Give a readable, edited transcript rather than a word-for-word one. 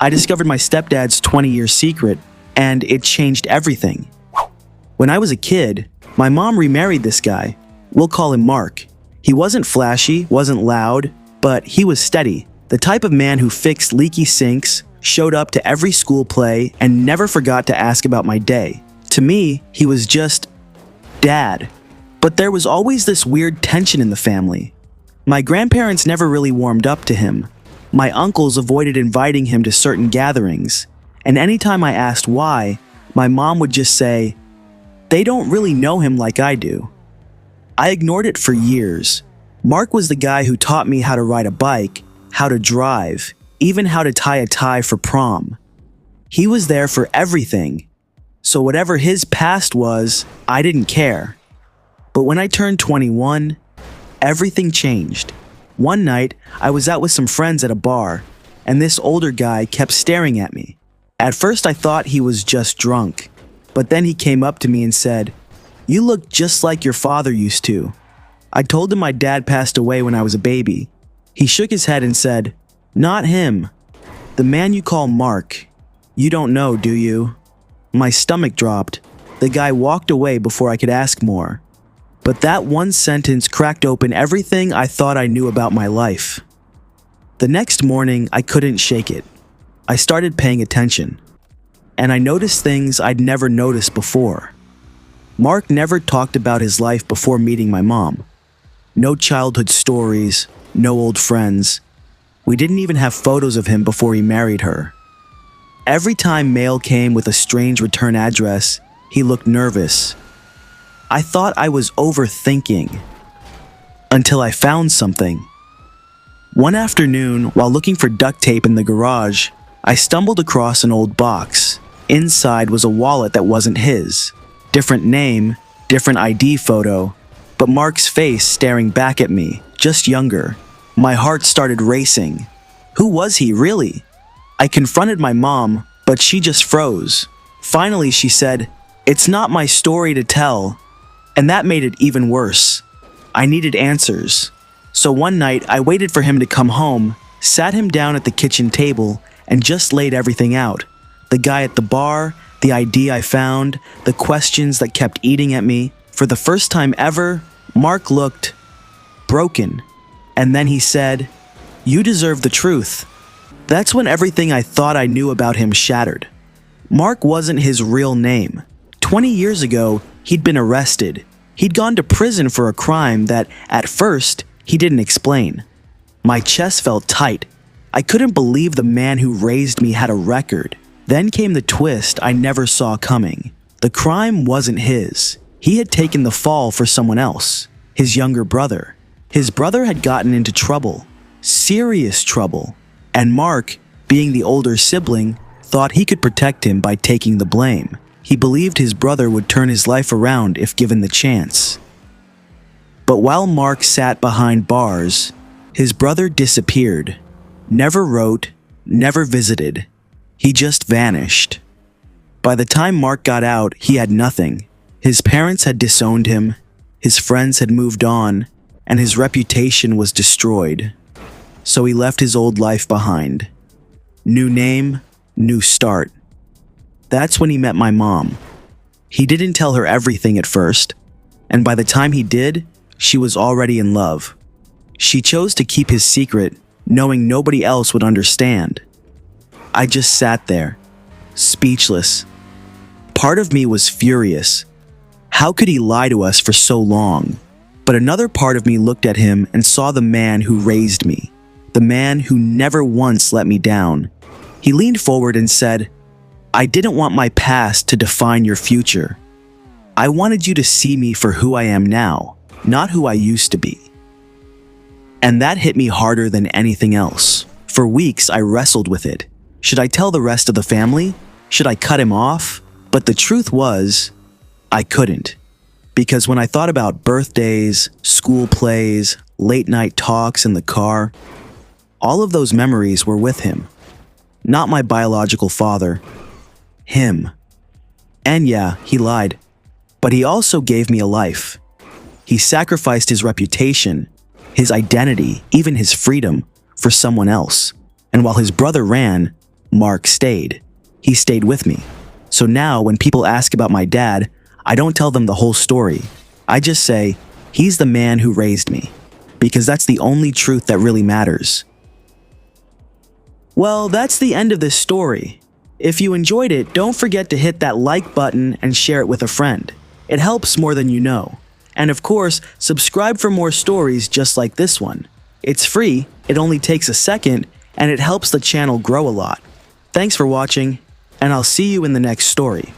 I discovered my stepdad's 20-year secret, and it changed everything. When I was a kid, my mom remarried this guy. We'll call him Mark. He wasn't flashy, wasn't loud, but he was steady. The type of man who fixed leaky sinks, showed up to every school play, and never forgot to ask about my day. To me, he was just Dad. But there was always this weird tension in the family. My grandparents never really warmed up to him. My uncles avoided inviting him to certain gatherings, and anytime I asked why, my mom would just say, "They don't really know him like I do." I ignored it for years. Mark was the guy who taught me how to ride a bike, how to drive, even how to tie a tie for prom. He was there for everything, so whatever his past was, I didn't care. But when I turned 21, everything changed. One night, I was out with some friends at a bar, and this older guy kept staring at me. At first I thought he was just drunk, but then he came up to me and said, "You look just like your father used to." I told him my dad passed away when I was a baby. He shook his head and said, "Not him. The man you call Mark. You don't know, do you?" My stomach dropped. The guy walked away before I could ask more. But that one sentence cracked open everything I thought I knew about my life. The next morning, I couldn't shake it. I started paying attention, and I noticed things I'd never noticed before. Mark never talked about his life before meeting my mom. No childhood stories, no old friends. We didn't even have photos of him before he married her. Every time mail came with a strange return address, he looked nervous. I thought I was overthinking, until I found something. One afternoon, while looking for duct tape in the garage, I stumbled across an old box. Inside was a wallet that wasn't his. Different name, different ID photo, but Mark's face staring back at me, just younger. My heart started racing. Who was he, really? I confronted my mom, but she just froze. Finally, she said, "It's not my story to tell." And that made it even worse. I needed answers. So one night, I waited for him to come home, sat him down at the kitchen table, and just laid everything out. The guy at the bar, the ID I found, the questions that kept eating at me. For the first time ever, Mark looked broken. And then he said, "You deserve the truth." That's when everything I thought I knew about him shattered. Mark wasn't his real name. 20 years ago, he'd been arrested. He'd gone to prison for a crime that, at first, he didn't explain. My chest felt tight. I couldn't believe the man who raised me had a record. Then came the twist I never saw coming. The crime wasn't his. He had taken the fall for someone else, his younger brother. His brother had gotten into trouble, serious trouble, and Mark, being the older sibling, thought he could protect him by taking the blame. He believed his brother would turn his life around if given the chance. But while Mark sat behind bars, his brother disappeared. Never wrote, never visited. He just vanished. By the time Mark got out, he had nothing. His parents had disowned him, his friends had moved on, and his reputation was destroyed. So he left his old life behind. New name, new start. That's when he met my mom. He didn't tell her everything at first, and by the time he did, she was already in love. She chose to keep his secret, knowing nobody else would understand. I just sat there, speechless. Part of me was furious. How could he lie to us for so long? But another part of me looked at him and saw the man who raised me, the man who never once let me down. He leaned forward and said, "I didn't want my past to define your future. I wanted you to see me for who I am now, not who I used to be." And that hit me harder than anything else. For weeks, I wrestled with it. Should I tell the rest of the family? Should I cut him off? But the truth was, I couldn't. Because when I thought about birthdays, school plays, late night talks in the car, all of those memories were with him. Not my biological father. Him. And yeah, he lied. But he also gave me a life. He sacrificed his reputation, his identity, even his freedom, for someone else. And while his brother ran, Mark stayed. He stayed with me. So now when people ask about my dad, I don't tell them the whole story. I just say, he's the man who raised me. Because that's the only truth that really matters. Well, that's the end of this story. If you enjoyed it, don't forget to hit that like button and share it with a friend. It helps more than you know. And of course, subscribe for more stories just like this one. It's free, it only takes a second, and it helps the channel grow a lot. Thanks for watching, and I'll see you in the next story.